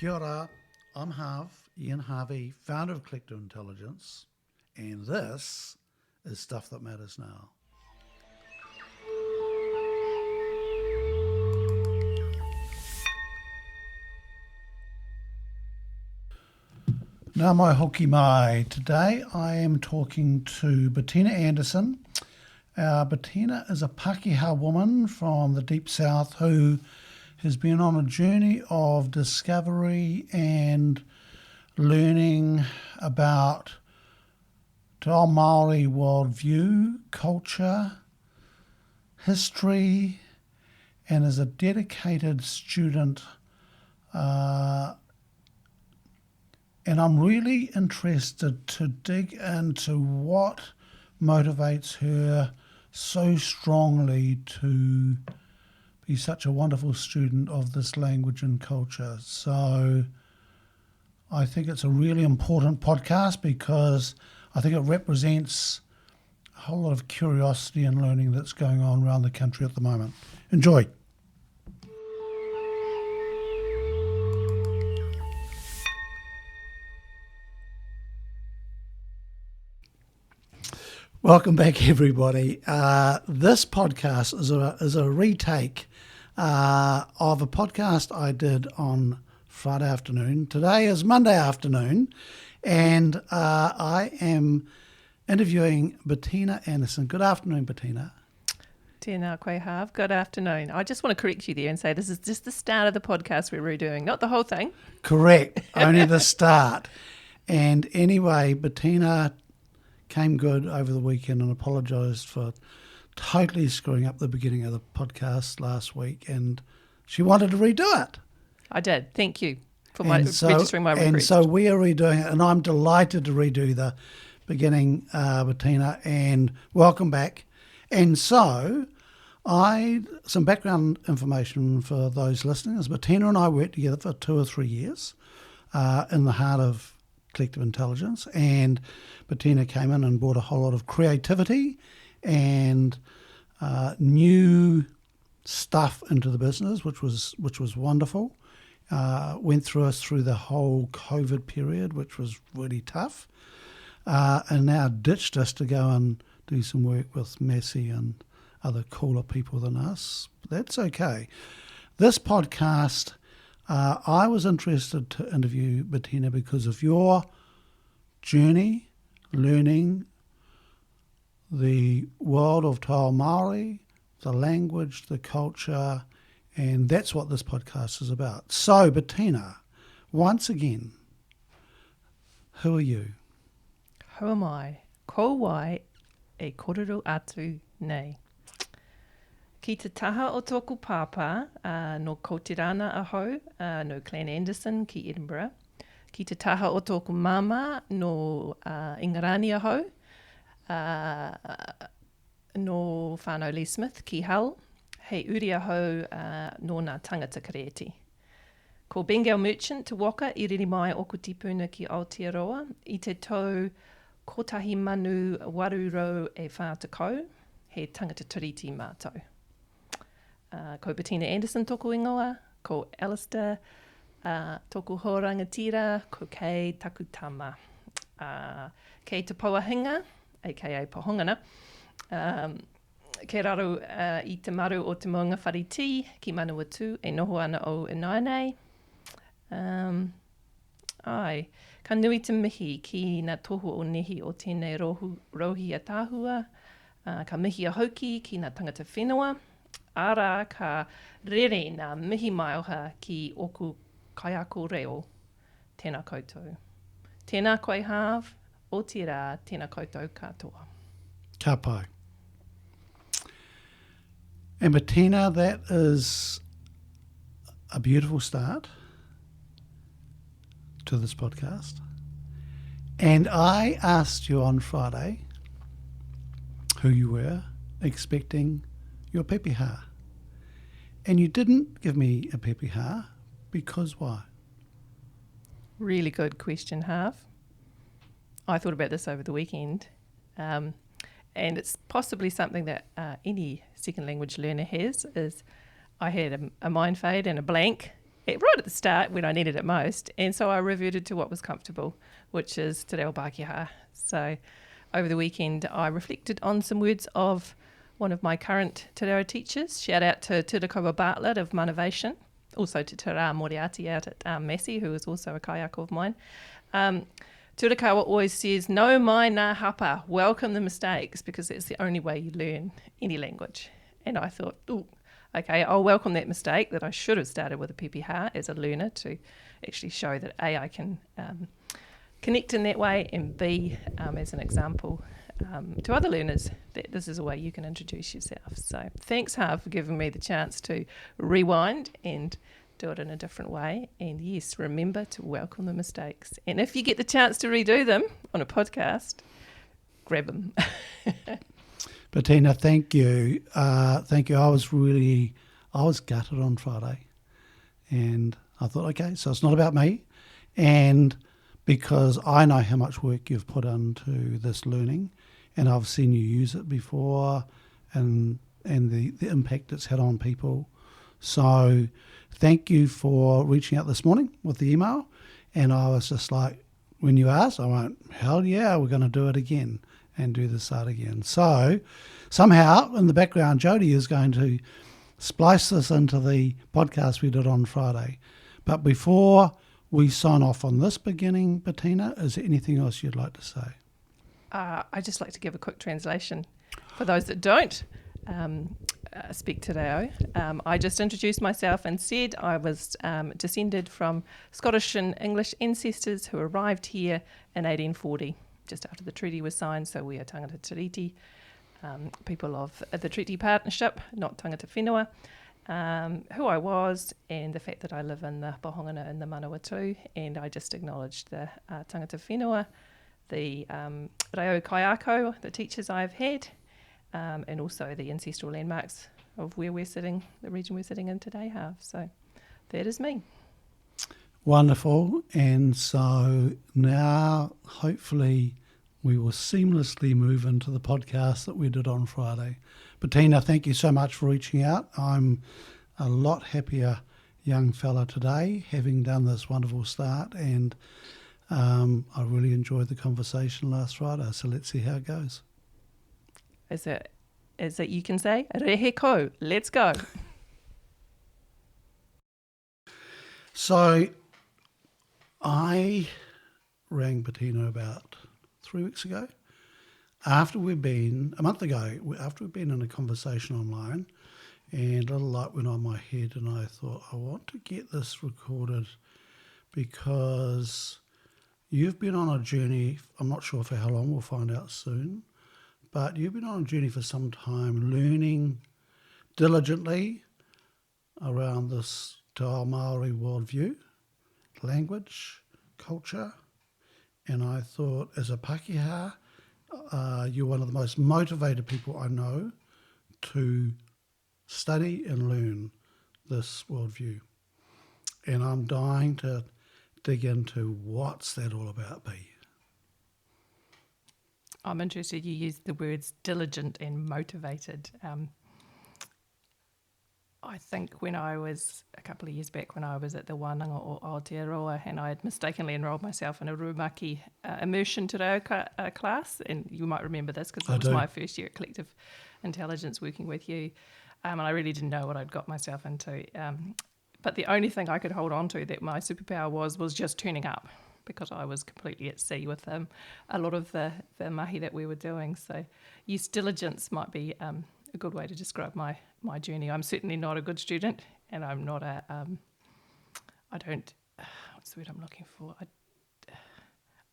Kia ora, I'm Ian Harvey, founder of Collective Intelligence, and this is Stuff That Matters Now. Nā mai hoki mai. Today I am talking to Bettina Anderson. Bettina is a pākehā woman from the Deep South who has been on a journey of discovery and learning about Te Ao Māori worldview, culture, history, and is a dedicated student. And I'm really interested to dig into what motivates her so strongly to be such a wonderful student of this language and culture. So I think it's a really important podcast because I think it represents a whole lot of curiosity and learning that's going on around the country at the moment. Enjoy. Welcome back, everybody. This podcast is a retake of a podcast I did on Friday afternoon. Today is Monday afternoon, and I am interviewing Bettina Anderson. Good afternoon, Bettina. Tēnā koe Harv. Good afternoon. I just want to correct you there and say this is just the start of the podcast we're redoing, not the whole thing. Correct, only the start. And anyway, Bettina came good over the weekend and apologised for totally screwing up the beginning of the podcast last week, and she wanted to redo it. I did. Thank you for registering my request. And so we are redoing it, and I'm delighted to redo the beginning, Bettina, and welcome back. And so some background information for those listening is Bettina and I worked together for 2 or 3 years in the heart of Collective Intelligence, and Bettina came in and brought a whole lot of creativity and new stuff into the business, which was wonderful. Went through us through the whole COVID period, which was really tough, and now ditched us to go and do some work with Massey and other cooler people than us. But that's okay. This podcast, I was interested to interview Bettina because of your journey, learning the world of Te Ao Māori, the language, the culture, and that's what this podcast is about. So, Bettina, once again, who are you? Who am I? Ko wai e korero atu nei. Ki te taha o tōku pāpā, no Kotirana ahau, no Clan Anderson ki Edinburgh. Ki te taha o tōku mama, no Ingarani ahau, no whānau Lee Smith ki Hull. Hei uri ahau no ngā tangata kareti. Ko Bengal Merchant te waka I riri mai oku tipuna ki Aotearoa I te tau kotahi manu warurau e whātakau, he tangata tiriti mātou. Ko Bettina Anderson toko ingoa, ko Alistair toko horangatira, ko Kei taku tama. Kei te Pauahinga, aka Pohongana, Kei raro I te maru o te moanga whariti, ki Manawatu, e noho ana o Inainei. Ka nui te mihi ki ngā tohu o nehi o tēnei rohi a tāhua, ka mihi a hoki ki ngā tangata whenua, ara ka rere ngā mihi maioha ki oku kaiako reo, tēnā koutou. Tēnā koe Harv, o te rā, tēnā koutou katoa. Ka pai. And Bettina, that is a beautiful start to this podcast. And I asked you on Friday who you were, expecting your pākehā. And you didn't give me a pākehā because why? Really good question, Harv. I thought about this over the weekend. And it's possibly something that any second language learner has, is I had a mind fade and a blank right at the start when I needed it most. And so I reverted to what was comfortable, which is Te Reo pākehā. So over the weekend, I reflected on some words of one of my current Te Reo teachers. Shout out to Turakawa Bartlett of Motivation, also to Te Rā Moriarty out at Massey, who is also a kaiako of mine. Turakawa always says, no mai nā hapa, welcome the mistakes, because it's the only way you learn any language. And I thought, okay, I'll welcome that mistake that I should have started with a pākehā as a learner to actually show that A, I can connect in that way, and B, as an example to other learners, that this is a way you can introduce yourself. So thanks, Har, for giving me the chance to rewind and do it in a different way. And yes, remember to welcome the mistakes. And if you get the chance to redo them on a podcast, grab them. Bettina, thank you. Thank you. I was gutted on Friday. And I thought, okay, so it's not about me. And because I know how much work you've put into this learning, and I've seen you use it before, and the impact it's had on people. So thank you for reaching out this morning with the email. And I was just like, when you asked, I went, hell yeah, we're going to do it again and do this art again. So somehow in the background, Jody is going to splice this into the podcast we did on Friday. But before we sign off on this beginning, Bettina, is there anything else you'd like to say? I'd just like to give a quick translation for those that don't speak Te Reo. I just introduced myself and said I was descended from Scottish and English ancestors who arrived here in 1840, just after the treaty was signed. So we are tangata tiriti, people of the treaty partnership, not tangata whenua. Who I was, and the fact that I live in the Pohongana in the Manawatu, and I just acknowledged the tangata whenua, the reo kaiako, the teachers I've had, and also the ancestral landmarks of where we're sitting, the region we're sitting in today, Harv. So that is me. Wonderful. And so now hopefully we will seamlessly move into the podcast that we did on Friday. Bettina, thank you so much for reaching out. I'm a lot happier young fella today, having done this wonderful start, and I really enjoyed the conversation last Friday, so let's see how it goes. As it you can say, rehe ko, let's go. So I rang Bettina about 3 weeks ago, a month ago, after we'd been in a conversation online, and a little light went on my head, and I thought, I want to get this recorded because you've been on a journey, I'm not sure for how long, we'll find out soon, but you've been on a journey for some time, learning diligently around this Te Ao Māori worldview, language, culture, and I thought, as a pākehā, you're one of the most motivated people I know to study and learn this worldview. And I'm dying to dig into what's that all about, B. I'm interested you used the words diligent and motivated. I think when I was, a couple of years back, when I was at the Wānanga o Aotearoa, and I had mistakenly enrolled myself in a Rūmaki immersion te reo class, and you might remember this because it was my first year at Collective Intelligence working with you, and I really didn't know what I'd got myself into. But the only thing I could hold on to that my superpower was just turning up, because I was completely at sea with a lot of the mahi that we were doing. So yes, diligence might be a good way to describe my journey. I'm certainly not a good student, and I'm not what's the word I'm looking for?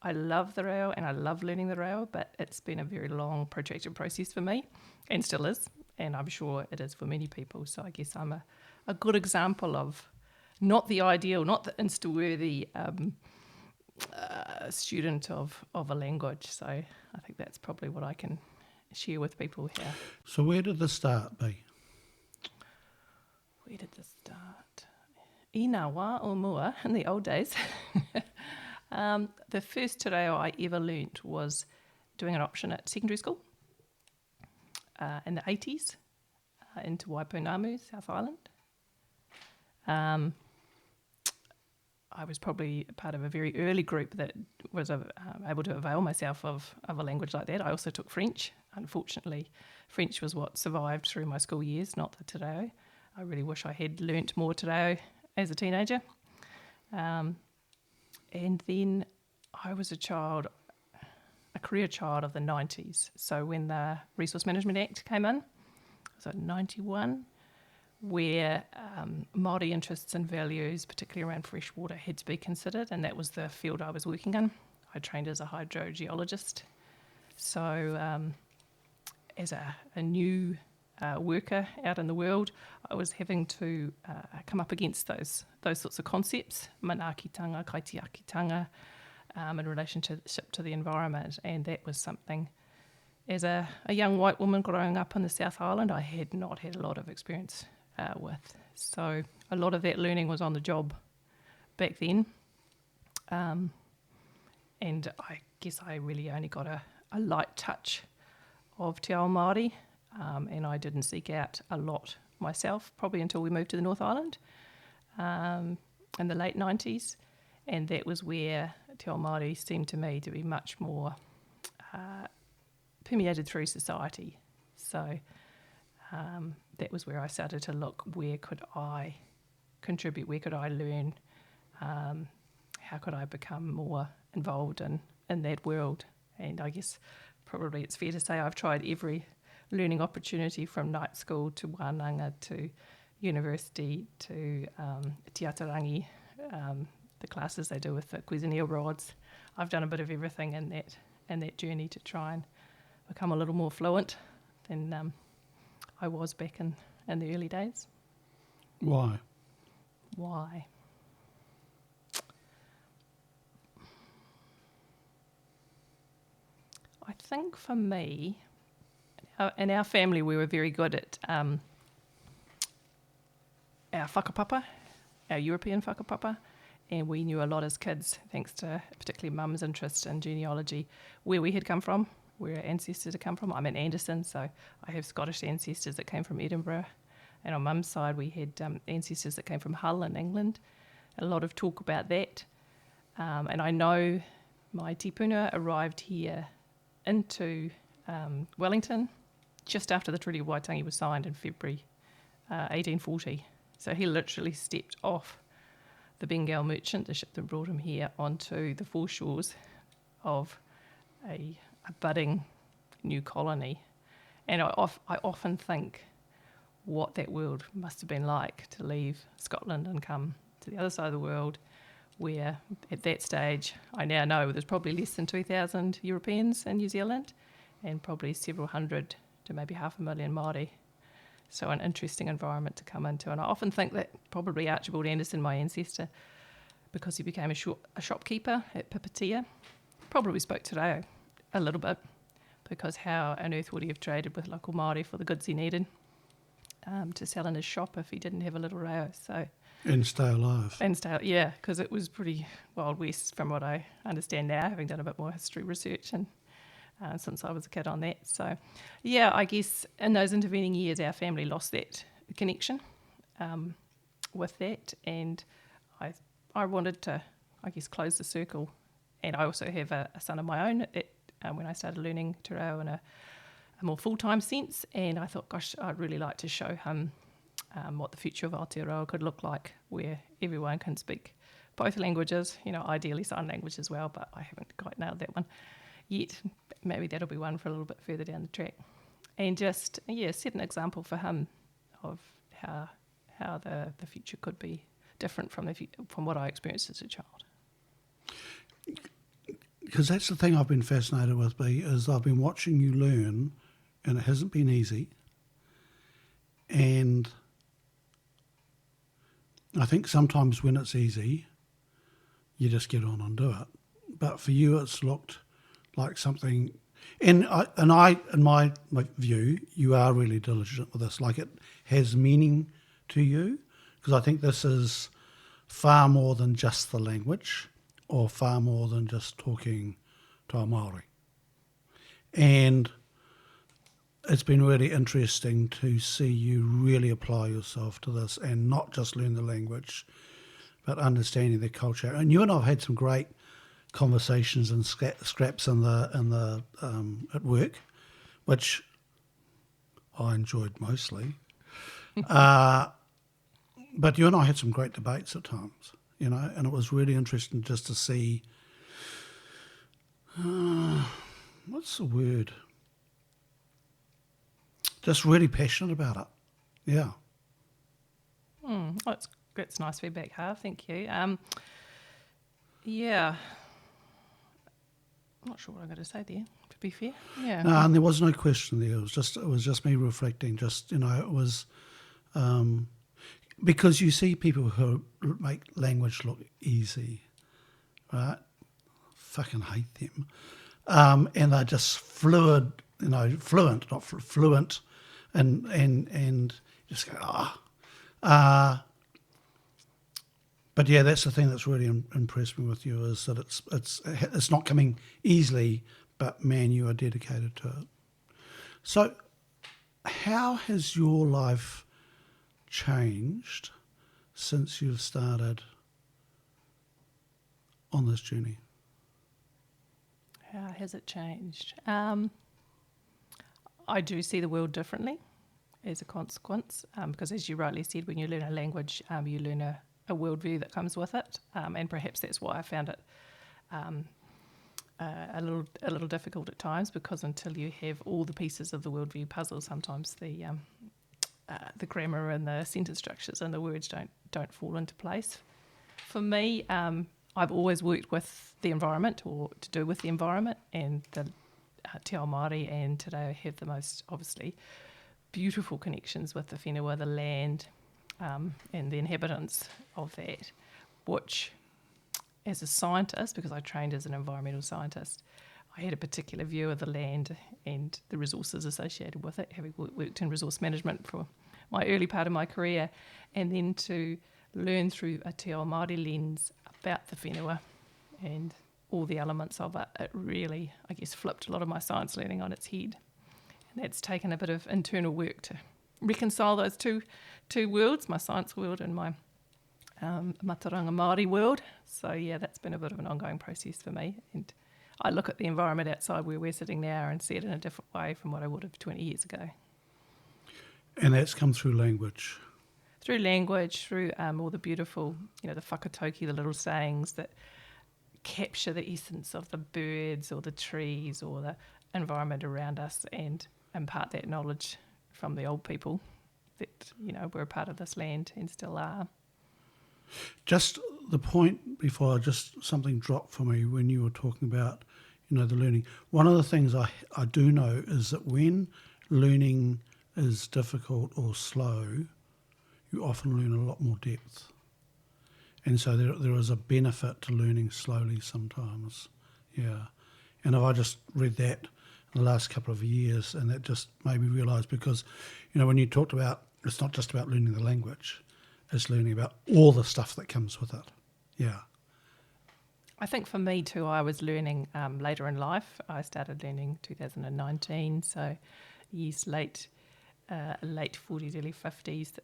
I love the reo and I love learning the reo, but it's been a very long, protracted process for me, and still is, and I'm sure it is for many people. So I guess I'm a good example of not the ideal, not the insta-worthy student of a language. So I think that's probably what I can share with people here. So where did this start, B? Where did this start? I ngā wā o mua, in the old days. The first te reo I ever learnt was doing an option at secondary school in the 80s into Waipunamu, South Island. I was probably part of a very early group that was able to avail myself of a language like that. I also took French. Unfortunately, French was what survived through my school years, not the Te Ao. I really wish I had learnt more Te Ao as a teenager. And then I was a career child of the 90s. So when the Resource Management Act came in, so 91, where Māori interests and values, particularly around fresh water, had to be considered, and that was the field I was working in. I trained as a hydrogeologist. So as a new worker out in the world, I was having to come up against those sorts of concepts, manaakitanga, kaitiakitanga, in relationship to the environment, and that was something, as a young white woman growing up in the South Island, I had not had a lot of experience with. So a lot of that learning was on the job back then. And I guess I really only got a light touch of Te Ao Māori, and I didn't seek out a lot myself, probably until we moved to the North Island in the late 90s. And that was where Te Ao Māori seemed to me to be much more permeated through society. So that was where I started to look, where could I contribute, where could I learn, how could I become more involved in that world. And I guess probably it's fair to say I've tried every learning opportunity, from night school to wānanga to university to tiatarangi, the classes they do with the Cuisineo rods. I've done a bit of everything in that journey to try and become a little more fluent than I was back in the early days. Why? I think for me, in our family, we were very good at our whakapapa, our European whakapapa, and we knew a lot as kids, thanks to particularly Mum's interest in genealogy, where we had come from, where our ancestors had come from. I'm an Anderson, so I have Scottish ancestors that came from Edinburgh. And on Mum's side, we had ancestors that came from Hull in England. A lot of talk about that. And I know my tipuna arrived here into Wellington just after the Treaty of Waitangi was signed in February 1840. So he literally stepped off the Bengal Merchant, the ship that brought him here, onto the foreshores of a budding new colony. And I often think what that world must have been like to leave Scotland and come to the other side of the world, where at that stage, I now know there's probably less than 2,000 Europeans in New Zealand and probably several hundred to maybe 500,000 Māori. So an interesting environment to come into. And I often think that probably Archibald Anderson, my ancestor, because he became a shopkeeper at Pipitea, probably spoke Te Reo a little bit, because how on earth would he have traded with local Māori for the goods he needed to sell in his shop if he didn't have a little reo? So And stay alive. Yeah, because it was pretty Wild West from what I understand now, having done a bit more history research and since I was a kid on that. So, yeah, I guess in those intervening years, our family lost that connection with that, and I wanted to, I guess, close the circle. And I also have a son of my own when I started learning Te Reo in a more full-time sense, and I thought, gosh, I'd really like to show him what the future of Aotearoa could look like, where everyone can speak both languages, ideally sign language as well, but I haven't quite nailed that one yet. Maybe that'll be one for a little bit further down the track. And just, set an example for him of how the future could be different from what I experienced as a child. Because that's the thing I've been fascinated with, B, is I've been watching you learn, and it hasn't been easy. And I think sometimes when it's easy, you just get on and do it. But for you, it's looked like something, and in my view, you are really diligent with this. Like, it has meaning to you, because I think this is far more than just the language, or far more than just talking Te Ao Māori. And it's been really interesting to see you really apply yourself to this and not just learn the language, but understanding their culture. And you and I have had some great conversations and scraps in the at work, which I enjoyed mostly. But you and I had some great debates at times, and it was really interesting just to see, what's the word? Just really passionate about it. Yeah. That's nice feedback, Harv. Thank you. Yeah. I'm not sure what I'm going to say there, to be fair. Yeah. No, and there was no question there. It was just me reflecting. It was because you see people who make language look easy, right? Fucking hate them, and they're just fluent, not fluent, and just go But yeah, that's the thing that's really impressed me with you, is that it's not coming easily, but man, you are dedicated to it. So, how has your life changed since you've started on this journey? How has it changed? I do see the world differently as a consequence, because as you rightly said, when you learn a language, you learn a worldview that comes with it, and perhaps that's why I found it a little difficult at times, because until you have all the pieces of the worldview puzzle, sometimes the grammar and the sentence structures and the words don't fall into place. For me, I've always worked with the environment, or to do with the environment, and the Te Ao Māori, and today I have the most obviously beautiful connections with the whenua, the land, and the inhabitants of that, which as a scientist, because I trained as an environmental scientist, I had a particular view of the land and the resources associated with it, having worked in resource management for my early part of my career, and then to learn through a Te Ao Māori lens about the whenua and all the elements of it. It really, I guess, flipped a lot of my science learning on its head. And that's taken a bit of internal work to reconcile those two worlds, my science world and my Mataranga Māori world. So yeah, that's been a bit of an ongoing process for me. And I look at the environment outside where we're sitting now and see it in a different way from what I would have 20 years ago. And that's come through language? Through language, through all the beautiful, the whakatauki, the little sayings that capture the essence of the birds or the trees or the environment around us, and impart that knowledge from the old people that, were a part of this land and still are. Just the point before, just something dropped for me when you were talking about, the learning. One of the things I do know is that when learning is difficult or slow, you often learn a lot more depth. And so there is a benefit to learning slowly sometimes. Yeah. And I just read that in the last couple of years, and that just made me realise, because, when you talked about, it's not just about learning the language, it's learning about all the stuff that comes with it. Yeah. I think for me too, I was learning later in life. I started learning 2019, so years late 40s, early 50s.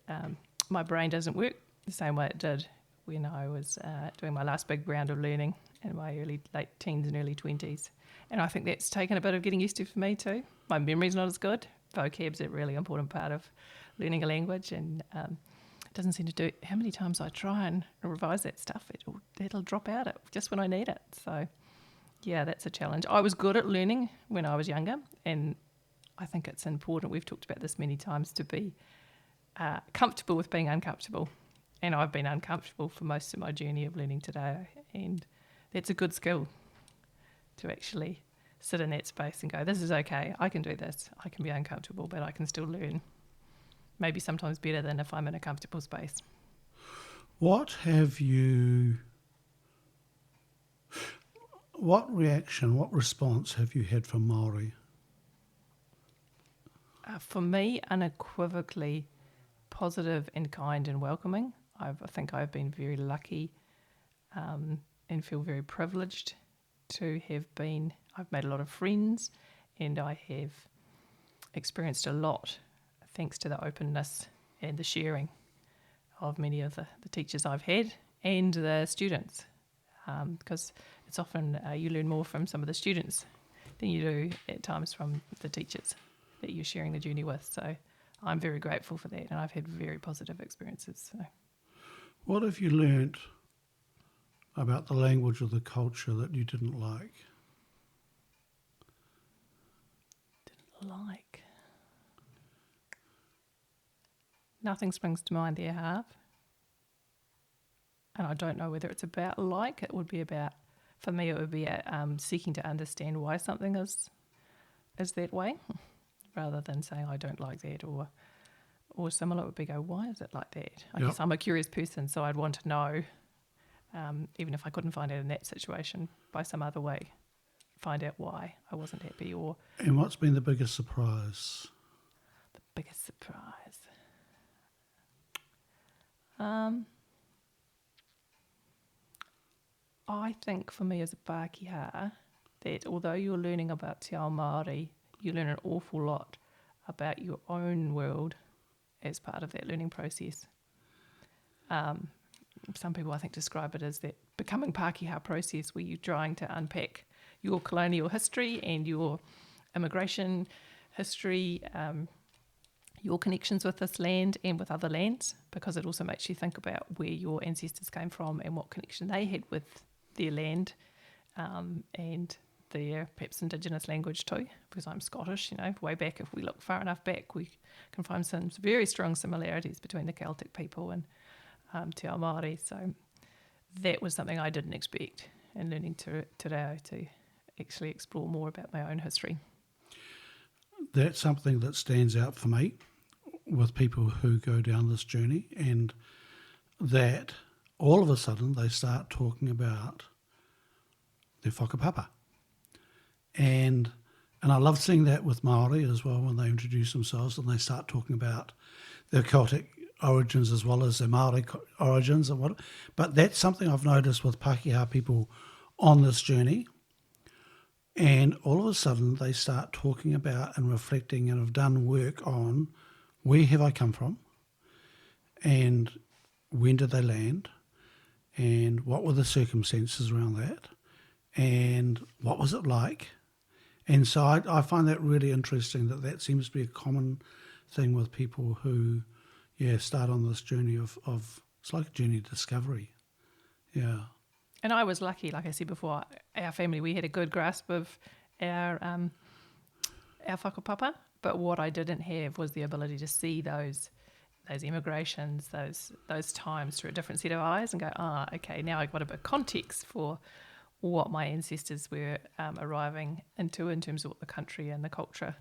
My brain doesn't work the same way it did when I was doing my last big round of learning in my late teens and early 20s. And I think that's taken a bit of getting used to for me too. My memory's not as good. Vocab's a really important part of learning a language, and it doesn't seem to do. How many times I try and revise that stuff, it'll drop out just when I need it. So yeah, that's a challenge. I was good at learning when I was younger, and I think it's important, we've talked about this many times, to be comfortable with being uncomfortable. And I've been uncomfortable for most of my journey of learning today, and that's a good skill, to actually sit in that space and go, this is okay, I can do this, I can be uncomfortable, but I can still learn. Maybe sometimes better than if I'm in a comfortable space. What response have you had from Māori? For me, unequivocally positive and kind and welcoming. I think I've been very lucky and feel very privileged to have been. I've made a lot of friends, and I have experienced a lot thanks to the openness and the sharing of many of the teachers I've had, and the students, because it's often you learn more from some of the students than you do at times from the teachers that you're sharing the journey with. So I'm very grateful for that, and I've had very positive experiences. So. What have you learnt about the language or the culture that you didn't like? Nothing springs to mind there, Harv. And I don't know whether it's about like. It would be about, for me, it would be seeking to understand why something is that way, rather than saying I don't like that or similar. It would be go, why is it like that? I guess I'm a curious person, so I'd want to know, even if I couldn't find out in that situation, by some other way, find out why I wasn't happy. And what's been the biggest surprise? The biggest surprise. I think for me as a pākehā, that although you're learning about Te Ao Māori, you learn an awful lot about your own world as part of that learning process. Some people, I think, describe it as that becoming pākehā process where you're trying to unpack your colonial history and your immigration history, your connections with this land and with other lands, because it also makes you think about where your ancestors came from and what connection they had with their land, and their perhaps indigenous language too, because I'm Scottish, way back, if we look far enough back, we can find some very strong similarities between the Celtic people and Te Ao Māori. So that was something I didn't expect in learning Te Reo, to actually explore more about my own history. That's something that stands out for me with people who go down this journey, and that all of a sudden they start talking about their whakapapa. And I love seeing that with Māori as well, when they introduce themselves and they start talking about their Celtic origins as well as their Māori origins. But that's something I've noticed with pākehā people on this journey. And all of a sudden they start talking about and reflecting and have done work on where have I come from and when did they land and what were the circumstances around that and what was it like. And so I find that really interesting, that seems to be a common thing with people who, start on this journey of it's like a journey of discovery. Yeah. And I was lucky, like I said before, our family, we had a good grasp of our whakapapa, but what I didn't have was the ability to see those immigrations, those times through a different set of eyes and go, okay, now I've got a bit of context for what my ancestors were arriving into in terms of what the country and the culture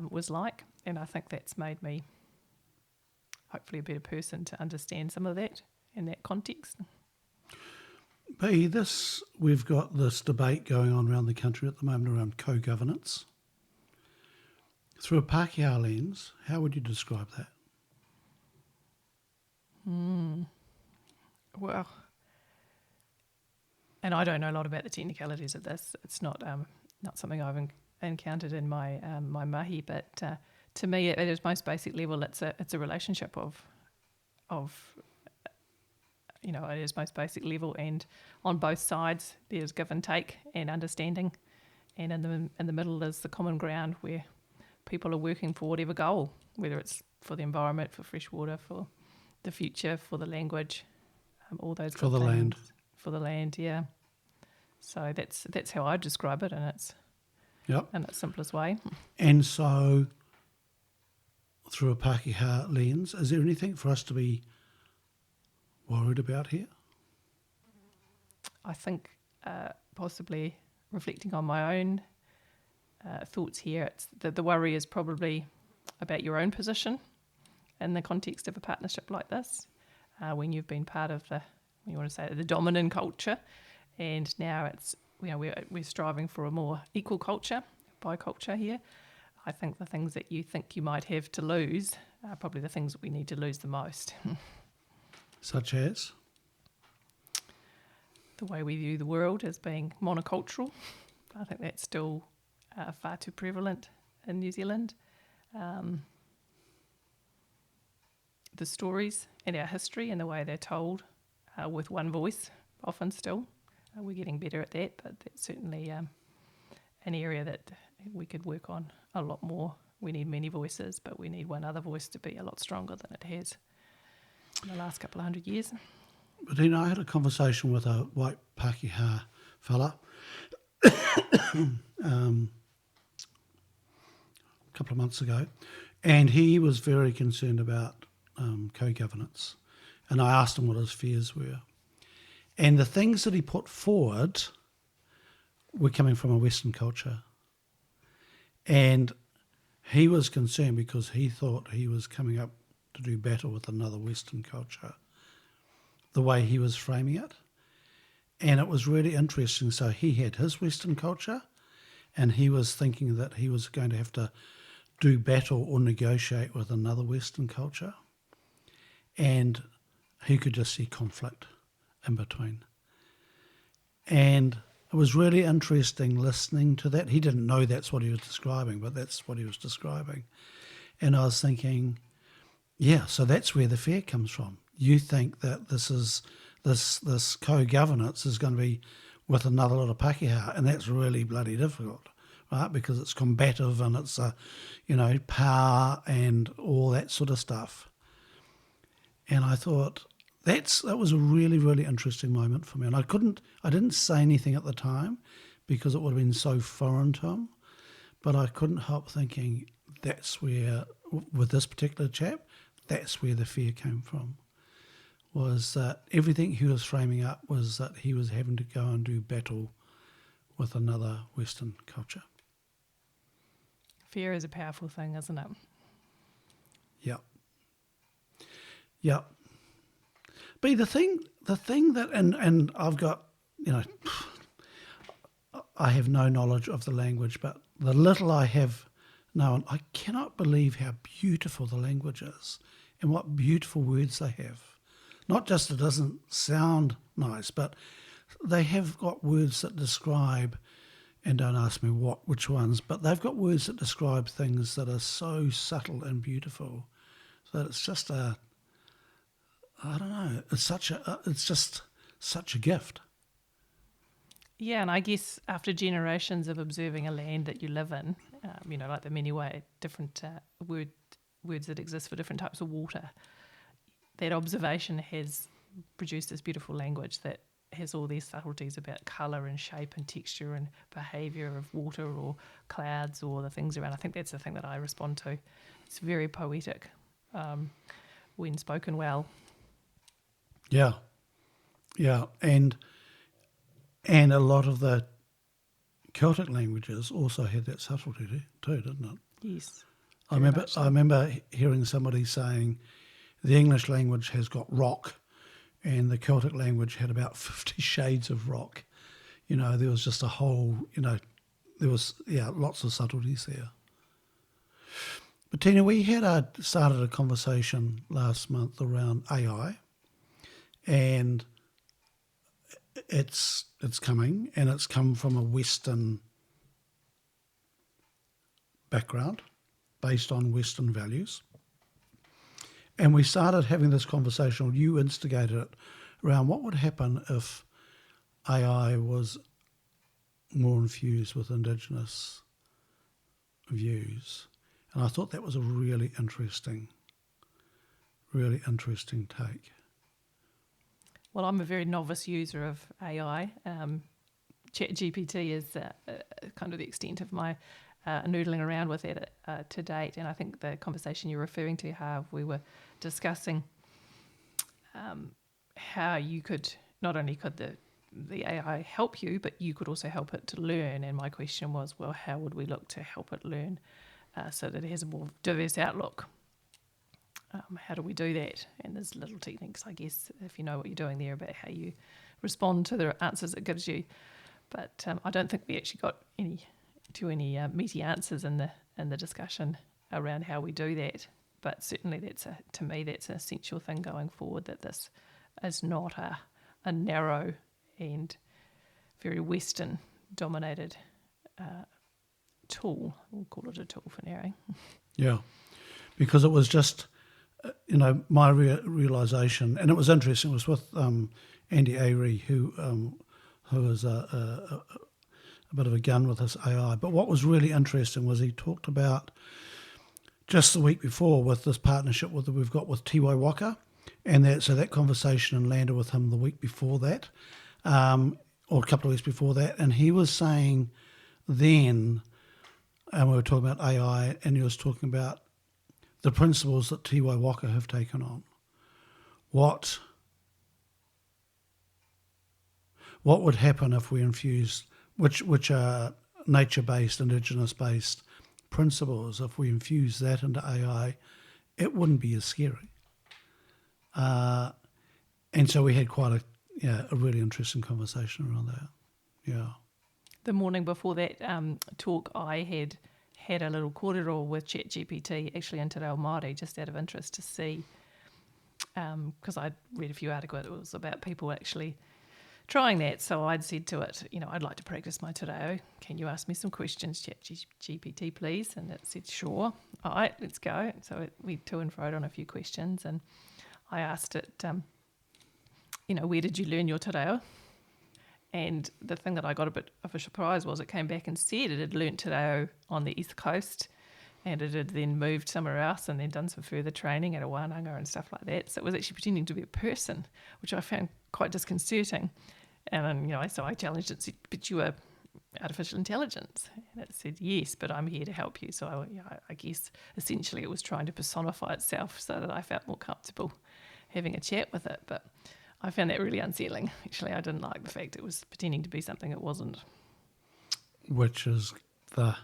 was like. And I think that's made me hopefully a better person to understand some of that in that context. B, we've got this debate going on around the country at the moment around co-governance. Through a pākehā lens, how would you describe that? Well, and I don't know a lot about the technicalities of this. It's not something I've encountered in my my mahi, but to me, at its most basic level, it's a relationship of at its most basic level, and on both sides there's give and take and understanding, and in the middle is the common ground where people are working for whatever goal, whether it's for the environment, for fresh water, for the future, for the language, all those for the land. For the land, yeah. So that's how I describe it, and it's in its simplest way. And so, through a pākehā lens, is there anything for us to be worried about here? I think possibly reflecting on my own thoughts here, it's the worry is probably about your own position in the context of a partnership like this, when you've been part of the dominant culture, and now it's we're striving for a more equal culture, biculture here. I think the things that you think you might have to lose are probably the things that we need to lose the most. Such as? The way we view the world as being monocultural. I think that's still far too prevalent in New Zealand. The stories and our history and the way they're told with one voice, often still. We're getting better at that, but that's certainly an area that we could work on a lot more. We need many voices, but we need one other voice to be a lot stronger than it has in the last couple of 100 years. But I had a conversation with a white pākehā fella a couple of months ago, and he was very concerned about co-governance. And I asked him what his fears were. And the things that he put forward were coming from a Western culture. And he was concerned because he thought he was coming up to do battle with another Western culture, the way he was framing it. And it was really interesting. So he had his Western culture, and he was thinking that he was going to have to do battle or negotiate with another Western culture. And he could just see conflict in between. And it was really interesting listening to that. He didn't know that's what he was describing, but that's what he was describing. And I was thinking, yeah, so that's where the fear comes from. You think that this co-governance is going to be with another lot of pākehā, and that's really bloody difficult, right? Because it's combative and it's power and all that sort of stuff. And I thought that was a really, really interesting moment for me. And I didn't say anything at the time because it would have been so foreign to him, but I couldn't help thinking that's where, with this particular chap, that's where the fear came from, was that everything he was framing up was that he was having to go and do battle with another Western culture. Fear is a powerful thing, isn't it? Yeah. Yeah. But the thing that, and I've got, I have no knowledge of the language, but the little I have known, I cannot believe how beautiful the language is and what beautiful words they have. Not just it doesn't sound nice, but they have got words that describe, and don't ask me which ones, but they've got words that describe things that are so subtle and beautiful that it's just I don't know, it's just such a gift. Yeah, and I guess after generations of observing a land that you live in, like the many different words that exist for different types of water, that observation has produced this beautiful language that has all these subtleties about colour and shape and texture and behaviour of water or clouds or the things around. I think that's the thing that I respond to. It's very poetic when spoken well. Yeah, and a lot of the Celtic languages also had that subtlety too, didn't it? Yes. I remember hearing somebody saying the English language has got rock, and the Celtic language had about 50 shades of rock. There was just a whole, there was lots of subtleties there. Bettina, we had started a conversation last month around AI. And it's coming, and it's come from a Western background based on Western values. And we started having this conversation, or you instigated it, around what would happen if AI was more infused with Indigenous views. And I thought that was a really interesting take. Well, I'm a very novice user of AI. ChatGPT is kind of the extent of my noodling around with it to date. And I think the conversation you're referring to, how we were discussing how you could, not only could the AI help you, but you could also help it to learn. And my question was, well, how would we look to help it learn so that it has a more diverse outlook? How do we do that? And there's little techniques, I guess, if you know what you're doing there, about how you respond to the answers it gives you. But I don't think we actually got any meaty answers in the discussion around how we do that. But certainly to me that's an essential thing going forward, that this is not a narrow and very Western dominated tool. We'll call it a tool for narrowing. Yeah, because it was just my realisation, and it was interesting, it was with Andy Avery, who is a bit of a gun with his AI. But what was really interesting was he talked about just the week before with this partnership we've got with Te Awanga, and that conversation landed with him the week before that, or a couple of weeks before that, and he was saying then, and we were talking about AI, and he was talking about the principles that Te Awanga have taken on. What would happen if we infused, which are nature-based, indigenous-based principles, if we infuse that into AI, it wouldn't be as scary. And so we had quite a really interesting conversation around that. Yeah. The morning before that talk, I had a little kōrero with ChatGPT, actually in Te Ao Māori, just out of interest to see, because I'd read a few articles, it was about people actually trying that. So I'd said to it, I'd like to practice my Te Reo. Can you ask me some questions, ChatGPT, please? And it said, sure. All right, let's go. So we to and froed on a few questions, and I asked it, where did you learn your Te Reo? And the thing that I got a bit of a surprise was it came back and said it had learnt Te Reo on the East Coast, and it had then moved somewhere else and then done some further training at a wānanga and stuff like that. So it was actually pretending to be a person, which I found quite disconcerting. And, so I challenged it and said, but you are artificial intelligence. And it said, yes, but I'm here to help you. So I guess essentially it was trying to personify itself so that I felt more comfortable having a chat with it. But I found that really unsettling. Actually, I didn't like the fact it was pretending to be something it wasn't. Which is the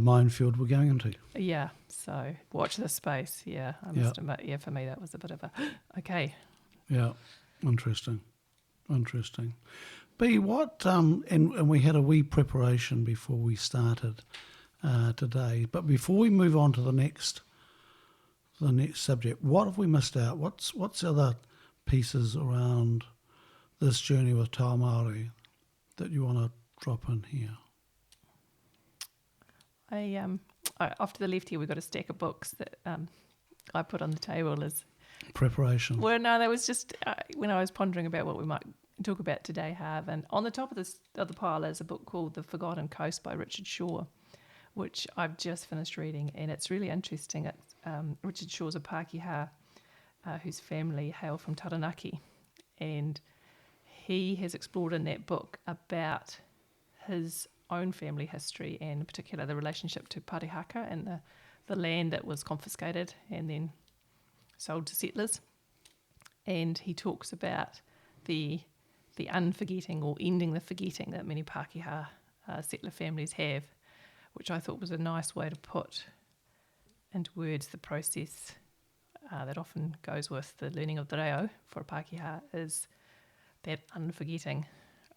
minefield we're going into. Yeah, so watch this space. Yeah, I must admit, for me that was a bit of a, okay. Yeah, interesting. B, what, and we had a wee preparation before we started today, but before we move on to the next subject, what have we missed out? What's the other pieces around this journey with Te Ao Māori that you want to drop in here? Off to the left here, we've got a stack of books that I put on the table as preparation. Well, no, that was just when I was pondering about what we might talk about today, Harv. And on the top of the pile is a book called The Forgotten Coast by Richard Shaw, which I've just finished reading, and it's really interesting. Richard Shaw's a pākehā whose family hail from Taranaki, and he has explored in that book about his own family history, and in particular the relationship to Parihaka and the land that was confiscated and then sold to settlers. And he talks about the unforgetting or ending the forgetting that many pākehā settler families have, which I thought was a nice way to put into words the process that often goes with the learning of the reo for a pākehā, is that unforgetting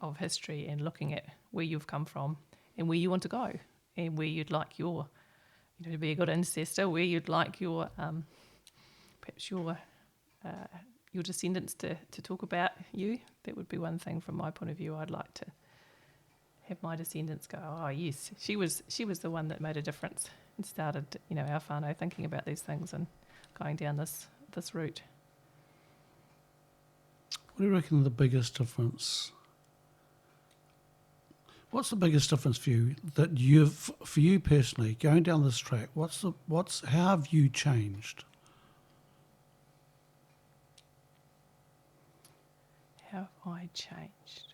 of history and looking at where you've come from and where you want to go and where you'd like your, to be a good ancestor, where you'd like your, perhaps your descendants to talk about you. That would be one thing from my point of view. I'd like to have my descendants go, oh yes, she was the one that made a difference and started, our whānau thinking about these things and going down this route. What do you reckon the biggest difference? What's the biggest difference for you for you personally, going down this track? How have you changed? How have I changed?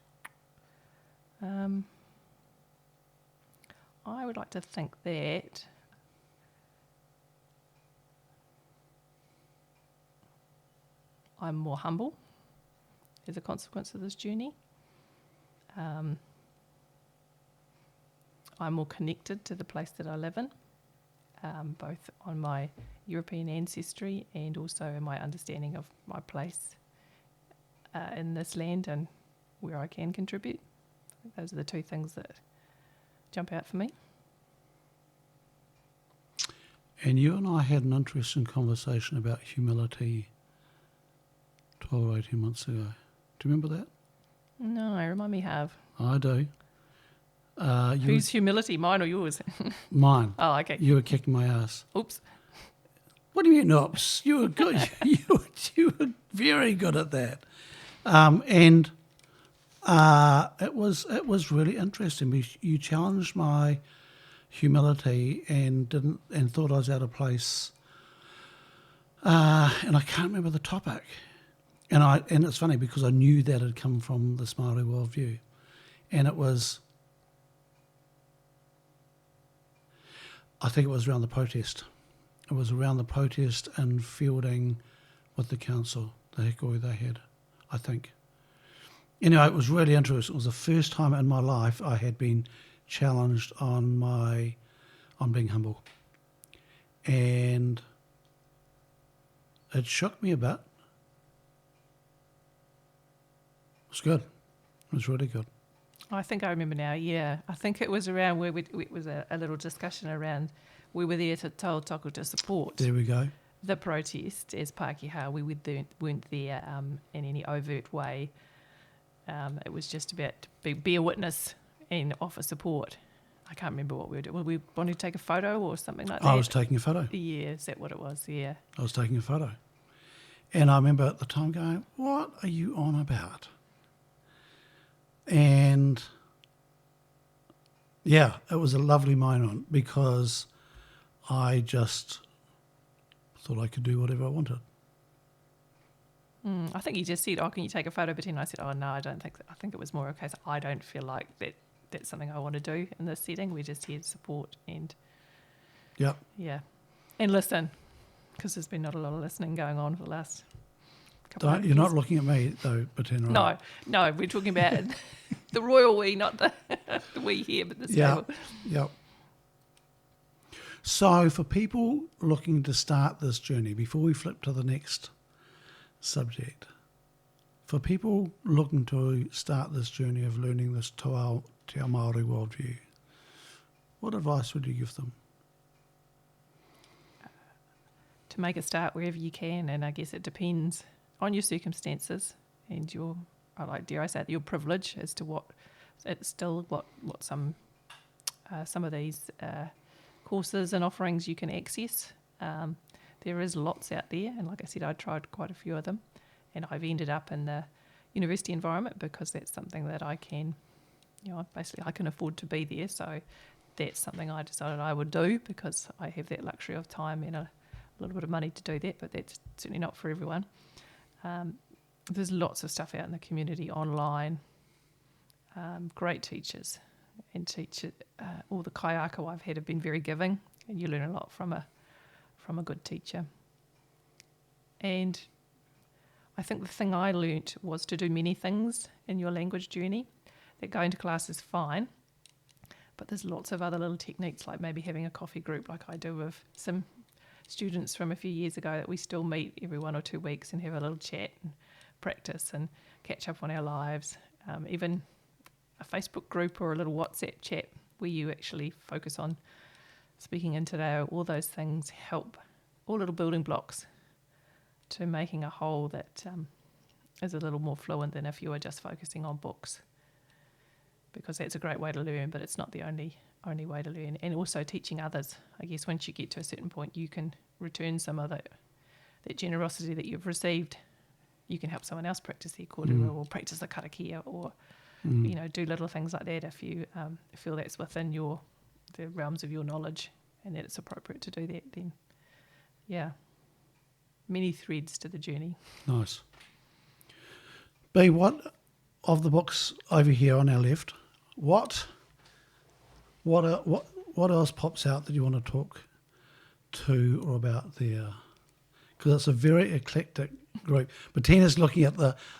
I would like to think that I'm more humble as a consequence of this journey. I'm more connected to the place that I live in, both on my European ancestry and also in my understanding of my place in this land and where I can contribute. I think those are the two things that jump out for me. And you and I had an interesting conversation about humility 12 or 18 months ago. Do you remember that? No, remind me, Harv. I do. Whose humility, mine or yours? Mine. Oh, okay. You were kicking my ass. Oops. What do you mean, oops? You were good. you were very good at that. And it was really interesting. You challenged my humility and thought I was out of place. And I can't remember the topic. And it's funny because I knew that had come from this Māori worldview. And it was, I think it was around the protest. It was around the protest and fielding with the council, the hikoi they had, I think. Anyway, it was really interesting. It was the first time in my life I had been challenged on being humble. And it shook me a bit. It was good. It was really good. I think I remember now, yeah. I think it was around where it was a little discussion around, we were there to tautoko to support There we go. the protest as pākehā. We weren't there in any overt way. It was just about to be a witness and offer support. I can't remember what we were doing. Were we wanting to take a photo or something like that? I was taking a photo. Yeah, is that what it was? Yeah. I was taking a photo. And I remember at the time going, what are you on about? And yeah, it was a lovely moment because I just thought I could do whatever I wanted. I think you just said, oh, can you take a photo, Bettina? I said, oh, no, I don't think so. I think it was more a case, I don't feel like that's something I want to do in this setting. We're just here to support and, Yep. yeah, and listen, because there's been not a lot of listening going on for the last couple of years. You're not looking at me, though, Bettina. Right? No, we're talking about the royal we, not the we here, but the stable. Yep. So for people looking to start this journey, before we flip to the next subject, for people looking to start this journey of learning this Te Ao Māori worldview, what advice would you give them? To make a start wherever you can, and I guess it depends on your circumstances and your, dare I say it, your privilege as to what some of these courses and offerings you can access. There is lots out there, and like I said, I tried quite a few of them, and I've ended up in the university environment because that's something that I can, basically I can afford to be there, so that's something I decided I would do because I have that luxury of time and a little bit of money to do that, but that's certainly not for everyone. There's lots of stuff out in the community online, great teachers, and all the kaiako I've had have been very giving, and you learn a lot from a good teacher. And I think the thing I learnt was to do many things in your language journey. That going to class is fine, but there's lots of other little techniques, like maybe having a coffee group like I do with some students from a few years ago that we still meet every 1 or 2 weeks and have a little chat and practice and catch up on our lives. Even a Facebook group or a little WhatsApp chat where you actually focus on speaking in today, all those things help, all little building blocks to making a whole that is a little more fluent than if you were just focusing on books, because that's a great way to learn, but it's not the only way to learn. And also teaching others. I guess once you get to a certain point, you can return some of that generosity that you've received. You can help someone else practice their kōrero or practice the karakia or do little things like that if you feel that's within the realms of your knowledge and that it's appropriate to do that, then many threads to the journey. Nice. B, what of the books over here on our left, what else pops out that you want to talk to or about there? Because it's a very eclectic group. Bettina's looking at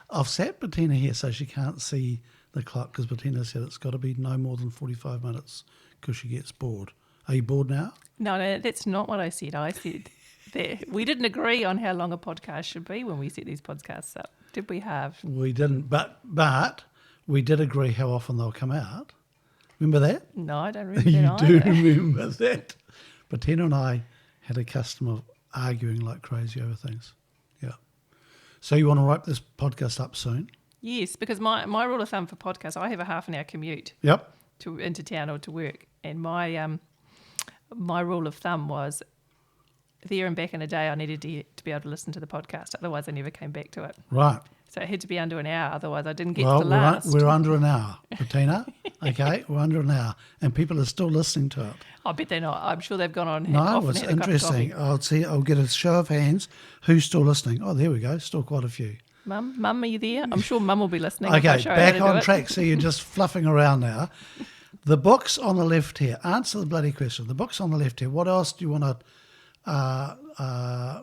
I've sat Bettina here so she can't see the clock, because Bettina said it's got to be no more than 45 minutes because she gets bored. Are you bored now? No, that's not what I said. I said that we didn't agree on how long a podcast should be when we set these podcasts up. Did we have? We didn't, but we did agree how often they'll come out. Remember that? No, I don't remember you that do either. remember that. Bettina and I had a custom of arguing like crazy over things. Yeah. So you want to wrap this podcast up soon? Yes, because my rule of thumb for podcasts, I have a half an hour commute. Yep. Into town or to work, and my rule of thumb was there and back in the day, I needed to be able to listen to the podcast. Otherwise, I never came back to it. Right. So it had to be under an hour. Otherwise, I didn't get to the last. We're under an hour, Bettina. Okay, we're under an hour, and people are still listening to it. I bet they're not. I'm sure they've gone on. No, it's interesting. I'll get a show of hands. Who's still listening? Oh, there we go. Still quite a few. Mum, are you there? I'm sure Mum will be listening. Okay, back on track. So you're just fluffing around now. The book's on the left here. Answer the bloody question. The book's on the left here. What else do you want to?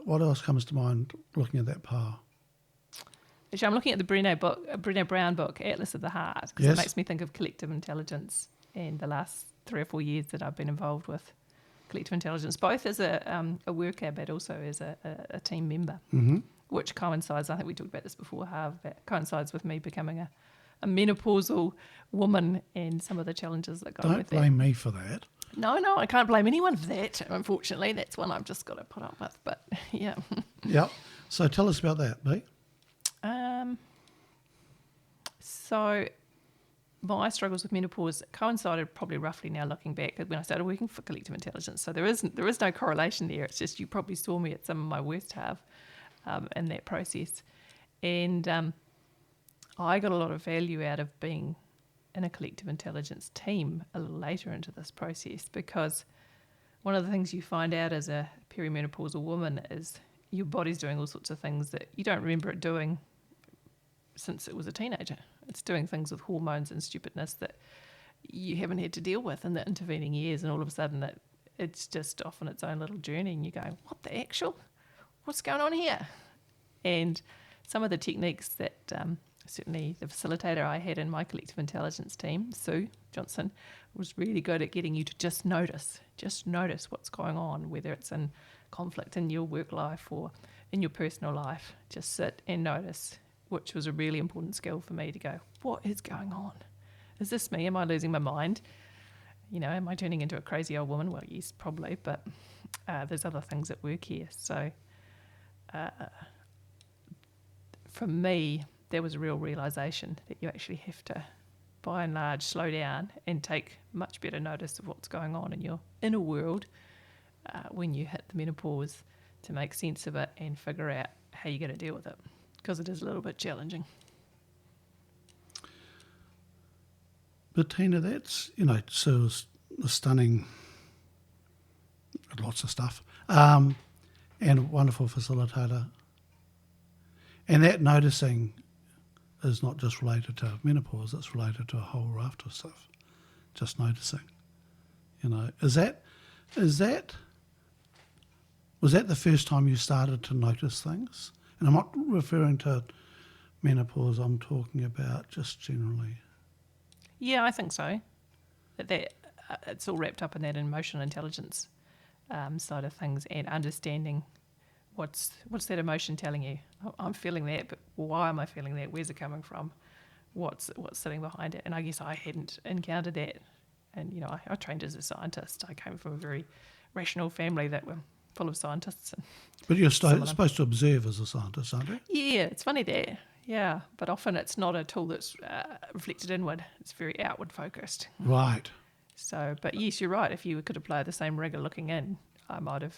What else comes to mind looking at that pile? Actually, I'm looking at the Brené Brown book, Atlas of the Heart, because Yes. it makes me think of collective intelligence and the last 3 or 4 years that I've been involved with collective intelligence, both as a worker but also as a team member, which coincides, I think we talked about this before, coincides with me becoming a menopausal woman and some of the challenges that go with that. Don't blame me for that. No, I can't blame anyone for that, unfortunately. That's one I've just got to put up with, but yeah. Yep. So tell us about that, B. So my struggles with menopause coincided probably roughly now looking back when I started working for collective intelligence. So there is no correlation there. It's just you probably saw me at some of my worst half in that process. And I got a lot of value out of being in a collective intelligence team a little later into this process, because one of the things you find out as a perimenopausal woman is your body's doing all sorts of things that you don't remember it doing since it was a teenager. It's doing things with hormones and stupidness that you haven't had to deal with in the intervening years, and all of a sudden it's just off on its own little journey, and you go, what the actual? What's going on here? And some of the techniques that certainly the facilitator I had in my collective intelligence team, Sue Johnson, was really good at getting you to just notice what's going on, whether it's in conflict in your work life or in your personal life. Just sit and notice, which was a really important skill for me to go, what is going on? Is this me? Am I losing my mind? Am I turning into a crazy old woman? Well, yes, probably, but there's other things at work here. So for me, there was a real realisation that you actually have to, by and large, slow down and take much better notice of what's going on in your inner world when you hit the menopause, to make sense of it and figure out how you're going to deal with it, because it is a little bit challenging. Bettina, that's, so stunning, lots of stuff, and a wonderful facilitator. And that noticing is not just related to menopause, it's related to a whole raft of stuff. Just noticing. Was that the first time you started to notice things? And I'm not referring to menopause, I'm talking about just generally. Yeah, I think so. That it's all wrapped up in that emotional intelligence side of things, and understanding what's that emotion telling you. I'm feeling that, but why am I feeling that? Where's it coming from? What's sitting behind it? And I guess I hadn't encountered that. And I trained as a scientist. I came from a very rational family that were full of scientists. But you're supposed to observe as a scientist, aren't you? Yeah, it's funny that. Yeah, but often it's not a tool that's reflected inward. It's very outward focused. Right. So, but yes, you're right. If you could apply the same rigour looking in, I might have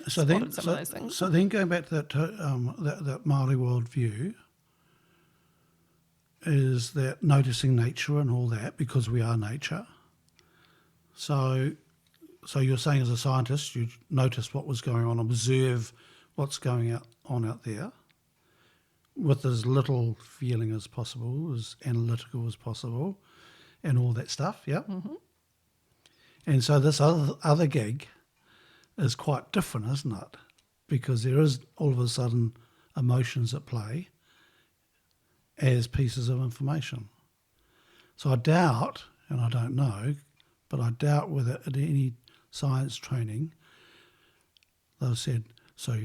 some of those things. So then going back to that Māori worldview, is that noticing nature and all that, because we are nature. So you're saying as a scientist, you notice what was going on, observe what's going on out there, with as little feeling as possible, as analytical as possible, and all that stuff, yeah? Mm-hmm. And so this other gig is quite different, isn't it? Because there is all of a sudden emotions at play as pieces of information. So I doubt, and I don't know, but I doubt whether at any science training they've said, so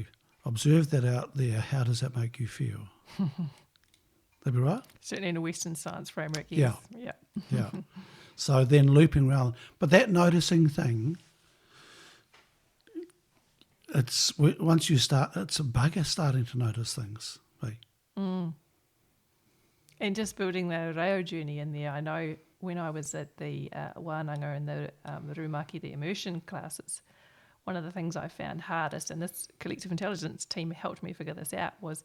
observe that out there, how does that make you feel? That'd be right? Certainly in a Western science framework, yes. Yeah. So then looping around. But that noticing thing, once you start, it's a bugger starting to notice things. And just building the reo journey in there, I know when I was at the wānanga and the rumaki, the immersion classes, one of the things I found hardest, and this collective intelligence team helped me figure this out, was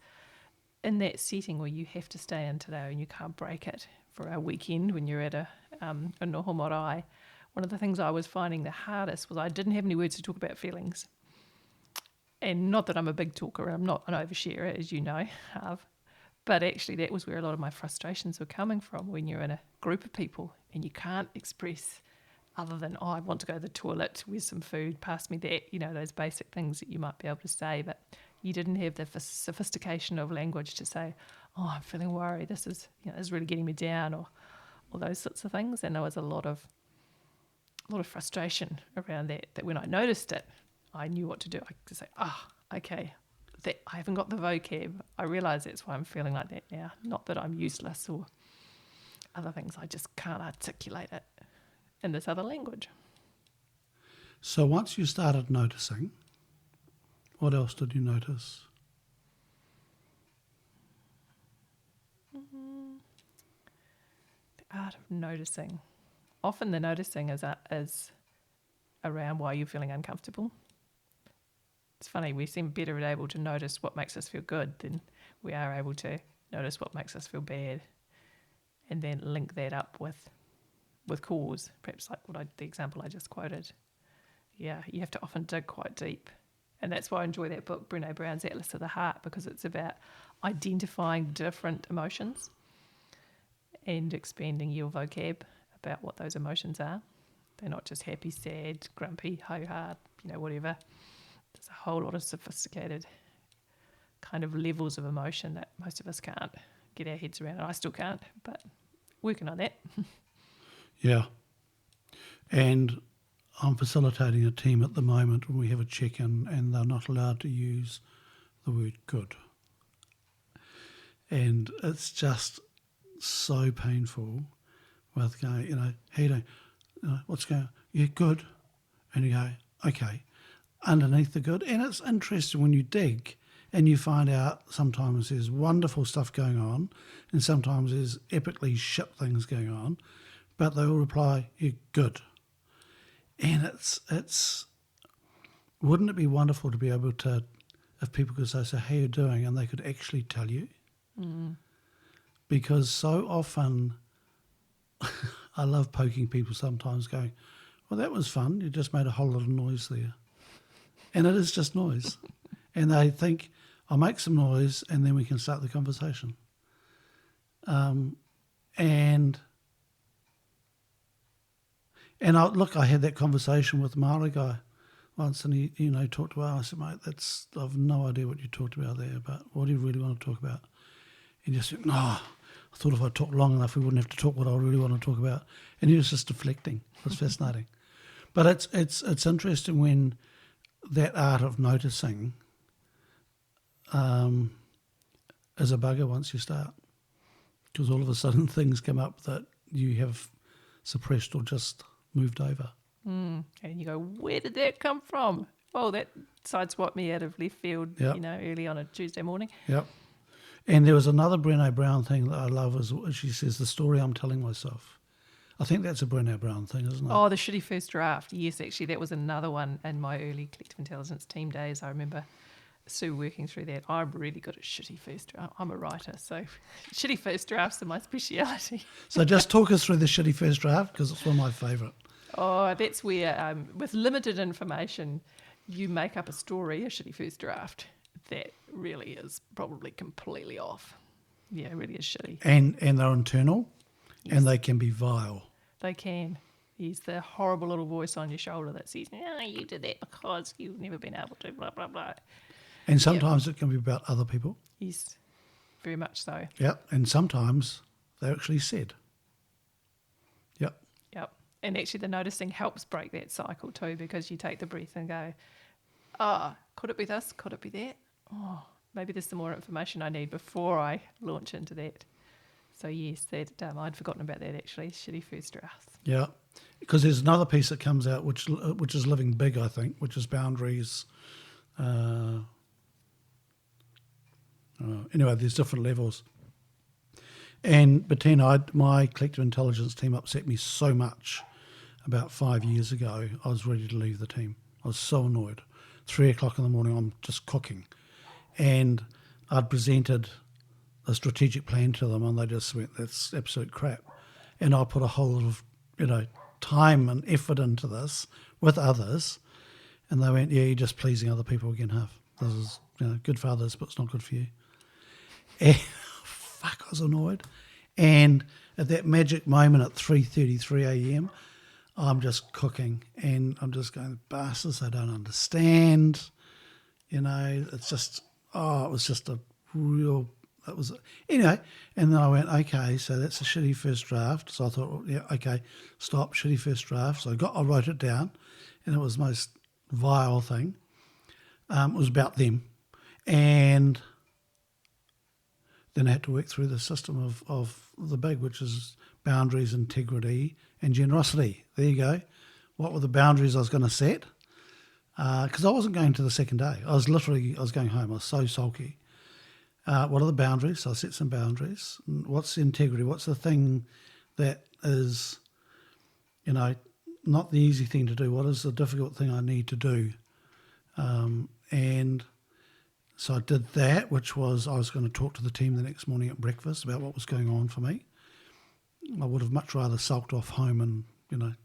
in that setting where you have to stay in today and you can't break it for a weekend when you're at a noho marae. One of the things I was finding the hardest was I didn't have any words to talk about feelings. And not that I'm a big talker, I'm not an oversharer, as you know, but actually that was where a lot of my frustrations were coming from, when you're in a group of people and you can't express other than, I want to go to the toilet, where's some food, pass me that, those basic things that you might be able to say, but you didn't have the sophistication of language to say, oh, I'm feeling worried, this is really getting me down, or all those sorts of things. And there was a lot of frustration around that when I noticed it, I knew what to do. I could say, okay, that I haven't got the vocab. I realise that's why I'm feeling like that now. Not that I'm useless or other things. I just can't articulate it in this other language. So once you started noticing, what else did you notice? The art of noticing. Often the noticing is around why you're feeling uncomfortable. It's funny, we seem better able to notice what makes us feel good than we are able to notice what makes us feel bad, and then link that up with cause, perhaps like the example I just quoted. Yeah, you have to often dig quite deep. And that's why I enjoy that book, Brené Brown's Atlas of the Heart, because it's about identifying different emotions and expanding your vocab about what those emotions are. They're not just happy, sad, grumpy, ho-hard, whatever. There's a whole lot of sophisticated kind of levels of emotion that most of us can't get our heads around. And I still can't, but working on that. Yeah. And I'm facilitating a team at the moment when we have a check-in and they're not allowed to use the word good. And it's just so painful with going, how you doing? What's going on? Yeah, good. And you go, okay, underneath the good. And it's interesting when you dig and you find out sometimes there's wonderful stuff going on and sometimes there's epically shit things going on, but they will reply, yeah, good. And it's wouldn't it be wonderful to be able to, if people could say, so how you doing? And they could actually tell you. Mm. Because so often, I love poking people sometimes going, well, that was fun. You just made a whole lot of noise there. And it is just noise. And they think, I'll make some noise and then we can start the conversation. And I had that conversation with a Māori guy once, and he, talked about. I said, mate, I've no idea what you talked about there, but what do you really want to talk about? He just said, no, I thought if I talked long enough, we wouldn't have to talk what I really want to talk about. And he was just deflecting. It was fascinating. But it's interesting when that art of noticing is a bugger once you start, because all of a sudden things come up that you have suppressed or just moved over. And you go, where did that come from? Well, that sideswiped me out of left field, early on a Tuesday morning. Yep. And there was another Brené Brown thing that I love, is she says, the story I'm telling myself. I think that's a Brené Brown thing, isn't it? Oh, the shitty first draft. Yes, actually, that was another one in my early collective intelligence team days. I remember Sue working through that. I'm really good at shitty first draft. I'm a writer, so shitty first drafts are my speciality. So just talk us through the shitty first draft, because it's one of my favourite. Oh, that's where, with limited information, you make up a story, a shitty first draft, that really is probably completely off. Yeah, it really is shitty. And they're internal, yes. And they can be vile. They can. He's the horrible little voice on your shoulder that says, no, you did that because you've never been able to, blah, blah, blah. And sometimes it can be about other people. Yes, very much so. Yeah, and sometimes they're actually said. Yep. Yep. And actually the noticing helps break that cycle too, because you take the breath and go, could it be this? Could it be that? Oh, maybe there's some more information I need before I launch into that. So yes, that I'd forgotten about that actually, shitty first drafts. Yeah, because there's another piece that comes out which is living big, I think, which is boundaries. Anyway, there's different levels. And Bettina, my collective intelligence team upset me so much about 5 years ago, I was ready to leave the team. I was so annoyed. 3 o'clock in the morning, I'm just cooking. And I'd presented a strategic plan to them, and they just went, that's absolute crap. And I put a whole lot of, time and effort into this with others, and they went, yeah, you're just pleasing other people again, Huff. This is, good for others, but it's not good for you. And fuck, I was annoyed. And at that magic moment at 3:33 a.m., I'm just cooking, and I'm just going, bastards, they don't understand. It's just, it was just a real, anyway. And then I went, okay, so that's a shitty first draft. So I thought, well, yeah, okay, stop, shitty first draft. So I wrote it down, and it was the most vile thing. It was about them. And then I had to work through the system of the big, which is boundaries, integrity, and generosity. There you go. What were the boundaries I was going to set? Because I wasn't going to the second day. I was going home. I was so sulky. What are the boundaries? So I set some boundaries. What's the integrity? What's the thing that is, not the easy thing to do? What is the difficult thing I need to do? And so I did that, which was I was going to talk to the team the next morning at breakfast about what was going on for me. I would have much rather sulked off home and,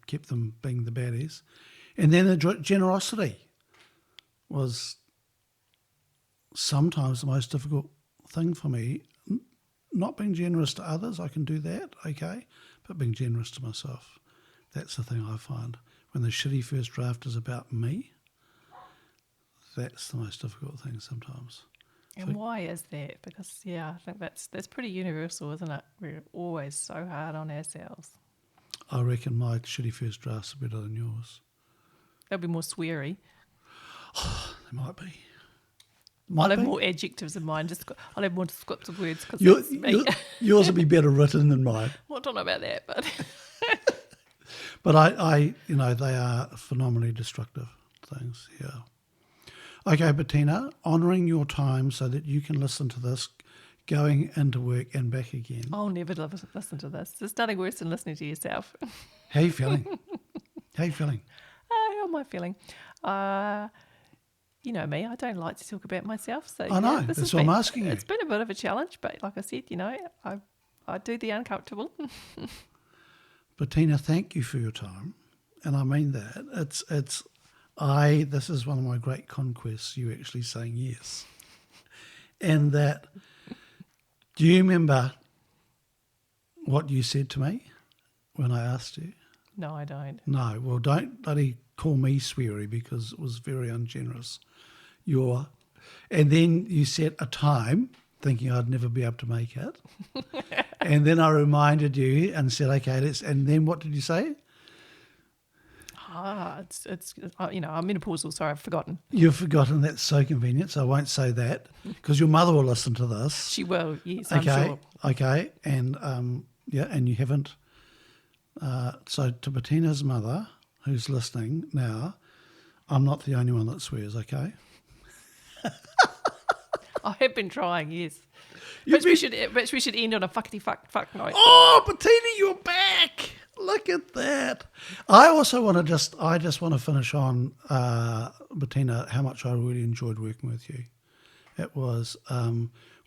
kept them being the baddies. And then the generosity was sometimes the most difficult thing for me. Not being generous to others, I can do that, okay, but being generous to myself, that's the thing I find. When the shitty first draft is about me, that's the most difficult thing sometimes. And why is that? Because, I think that's pretty universal, isn't it? We're always so hard on ourselves. I reckon my shitty first drafts are better than yours. They'll be more sweary. They might be. I'll have more adjectives in mine. I'll have more descriptive words because it's me. Yours will be better written than mine. Well, I don't know about that, but... But I they are phenomenally destructive things, yeah. Okay, Bettina, honouring your time so that you can listen to this going into work and back again. I'll never listen to this. There's nothing worse than listening to yourself. How you feeling? How you feeling? How am I feeling? You know me, I don't like to talk about myself. So I know, that's what I'm asking you. It's been a bit of a challenge, but like I said, I do the uncomfortable. Bettina, thank you for your time. And I mean that. This is one of my great conquests, you actually saying yes. And that, do you remember what you said to me when I asked you? No, I don't. No, well, don't bloody call me sweary because it was very ungenerous. And then you set a time thinking I'd never be able to make it. And then I reminded you and said, okay, and then what did you say? It's I'm menopausal, sorry, I've forgotten. You've forgotten, that's so convenient, so I won't say that because your mother will listen to this. She will, yes, okay, I'm sure. Okay, and and you haven't. So to Bettina's mother, who's listening now, I'm not the only one that swears, okay? I have been trying, yes. But we should end on a fuckity fuck note. Oh, Bettina, you're back! Look at that. I also want to just finish on, Bettina, how much I really enjoyed working with you. It was,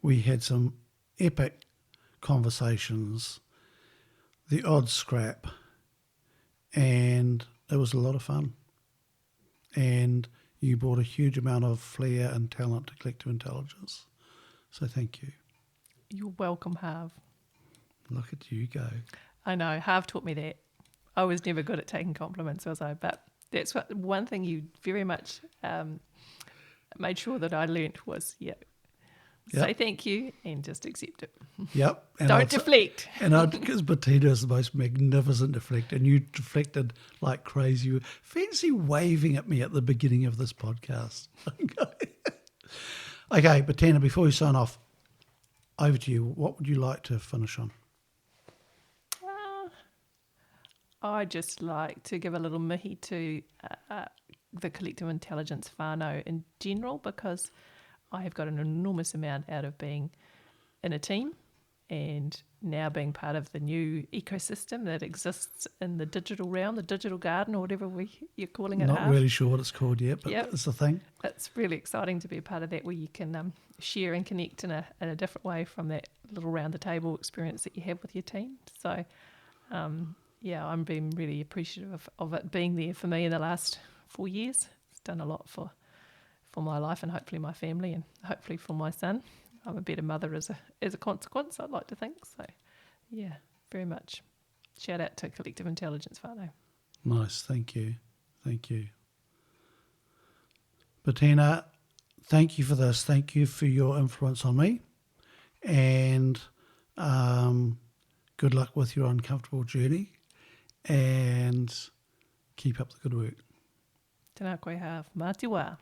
we had some epic conversations, the odd scrap, and it was a lot of fun. And you brought a huge amount of flair and talent to Collective Intelligence. So thank you. You're welcome, Harv. Look at you go. I know, Harv taught me that. I was never good at taking compliments, was I? But that's one thing you very much made sure that I learnt was, say thank you and just accept it. Yep. And don't deflect. Because Bettina is the most magnificent deflector, and you deflected like crazy. You were fancy waving at me at the beginning of this podcast. Okay, Bettina, before we sign off, over to you. What would you like to finish on? I'd just like to give a little mihi to the Collective Intelligence whānau in general, because I have got an enormous amount out of being in a team and now being part of the new ecosystem that exists in the digital realm, the digital garden, or whatever you're calling it. Not really sure what it's called yet, but it's the thing. It's really exciting to be a part of that, where you can share and connect in a different way from that little round the table experience that you have with your team. So, I'm being really appreciative of it being there for me in the last 4 years. It's done a lot for my life and hopefully my family and hopefully for my son. I'm a better mother as a consequence, I'd like to think. So, yeah, very much. Shout out to Collective Intelligence whānau. Nice, thank you. Thank you. Bettina, thank you for this. Thank you for your influence on me. And good luck with your uncomfortable journey. And keep up the good work. Tēnā koe hā, mā te wā.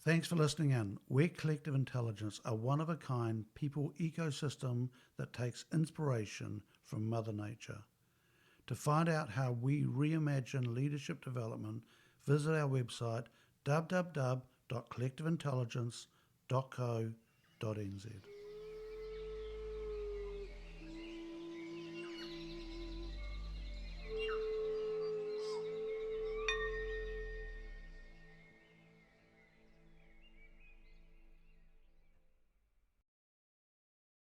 Thanks for listening in. We're Collective Intelligence, a one-of-a-kind people ecosystem that takes inspiration from Mother Nature. To find out how we reimagine leadership development, visit our website www.collectiveintelligence.co.nz.